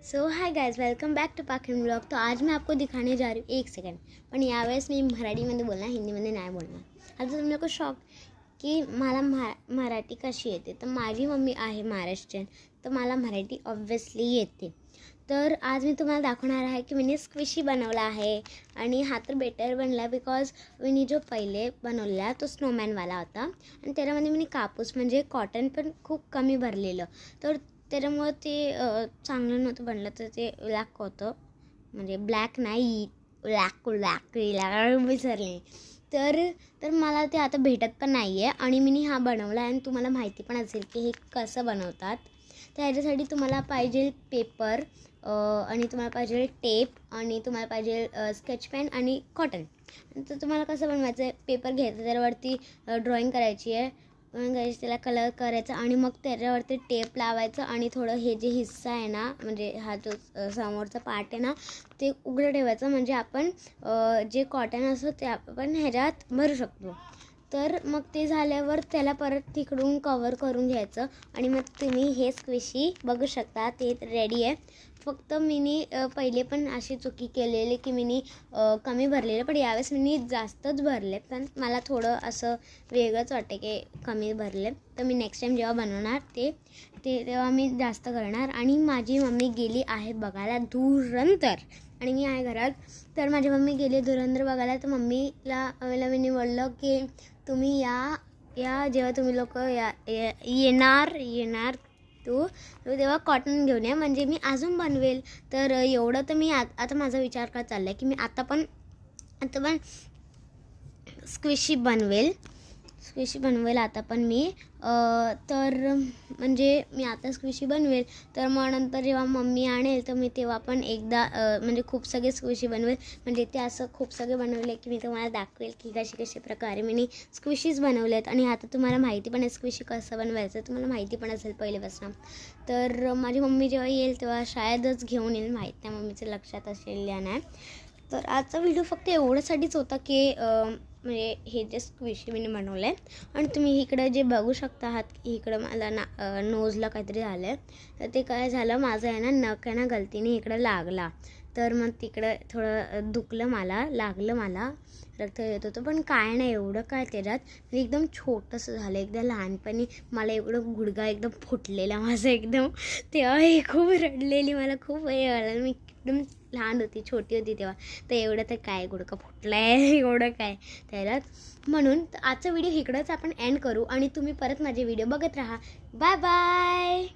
So hi guys, welcome back to पाखिन blog. तो आज मैं आपको दिखाने जा रही हूँ 1 सेकंड, पण यावेळेस मी मराठीमध्ये बोलणार, हिंदीमध्ये नाही बोलणार। आता तुम्ही लोक शॉक की मला मराठी कशी येते। तर माझी मम्मी आहे महाराष्ट्रीयन, तर मला मराठी ऑब्वियसली येते। तर आज मी तुम्हाला दाखवणार आहे की मी स्क्विशी बनवला आहे आणि हा तर बेटर बनला बिकॉज मी जो पहिले बनवलेला तो स्नोमॅनवाला होता आणि त्याच्यामध्ये मी कापूस म्हणजे कॉटन पण खूप कमी भरलेलं, तर त्याच्यामुळं ते चांगलं नव्हतं बनलं। तर ते ब्लॅक होतं, म्हणजे ब्लॅक नाही ब्लॅक विसरले। तर मला ते आता भेटत पण नाही आहे आणि मी हा बनवला आणि तुम्हाला माहिती पण असेल की हे कसं बनवतात। तर ह्याच्यासाठी तुम्हाला पाहिजे पेपर आणि तुम्हाला पाहिजे टेप आणि तुम्हाला पाहिजे स्केच पेन आणि कॉटन। तर तुम्हाला कसं बनवायचं आहे, पेपर घ्यायचं, त्याच्यावरती ड्रॉइंग करायची आहे, त्याला कलर करायचा आणि मग त्याच्यावरती टेप लावायचं आणि थोडं हे जे हिस्सा आहे ना, म्हणजे हा जो समोरचा पार्ट आहे ना, ते उघडं ठेवायचं, म्हणजे आपण जे कॉटन असतं ते आपण ह्याच्यात भरू शकतो। तर मग ते झाल्यावर त्याला परत तिकडून कवर करून घ्यायचं आणि मग तुम्ही हे स्क्विशी बघू शकता, ते रेडी आहे। फक्त मी पहिले पण अशी चुकी केलेली की मी कमी भरलेलं, पण यावेळेस मी जास्तच भरले, पण मला थोडं असं वेगळंच वाटते की कमी भरले। तर मी नेक्स्ट टाईम जेव्हा बनवणार तेव्हा मी जास्त करणार। आणि माझी मम्मी गेली आहे बघायला धुरंधर आणि मी आहे घरात। तर माझी मम्मी गेली धुरंधर बघायला, तर मम्मीला मी बोललं की तुम्ही या जेव्हा तुम्ही लोक येणार तू तेव्हा कॉटन घेऊन या, म्हणजे मी अजून बनवेल। तर एवढं तर मी आता माझा विचार करत चालला आहे की मी आता पण स्क्विशी बनवेल आता पण मी तर म्हणजे मी आता स्क्विशी बनवेल। तर मग नंतर जेव्हा मम्मी आणेल तर मी तेव्हा पण एकदा म्हणजे खूप सगळे स्क्विशी बनवेल, म्हणजे ते असं खूप सगळे बनवले की मी तुम्हाला दाखवेल की कशी प्रकारे मी स्क्विशीज बनवलेत। आणि आता तुम्हाला माहिती पण आहे स्क्विशी कसं बनवायचं, तुम्हाला माहिती पण असेल पहिल्यापासून। तर माझी मम्मी जेव्हा येईल तेव्हा शायदच घेऊन येईल, माहीत नाही, मम्मीचं लक्षात असेल या नाही। तर आजचा व्हिडिओ फक्त एवढ्यासाठीच होता की म्हणजे हे जे स्क्विशी मी बनवलं आहे। आणि तुम्ही इकडं जे बघू शकता आहात की इकडं मला नोजला काहीतरी झालं आहे, तर ते काय झालं, माझं आहे ना नख आहे ना गलतीने इकडं लागला, तर मग तिकडं थोडं दुखलं, लागलं, मला रक्त येत होतं, पण काय नाही एवढं काय त्याच्यात, एकदम छोटंसं झालं। एकदा लहानपणी मला एवढं गुडघा एकदम फुटलेला माझं एकदम, तेव्हा हे खूप रडलेली, मला खूप हे आलं, मी एकदम लहान होती, छोटी होती तेव्हा। तर एवढं तर काय गुडघा फुटला आहे एवढं काय त्याच्यात। म्हणून आजचा व्हिडिओ इकडंच आपण एंड करू आणि तुम्ही परत माझे व्हिडिओ बघत राहा। Bye bye.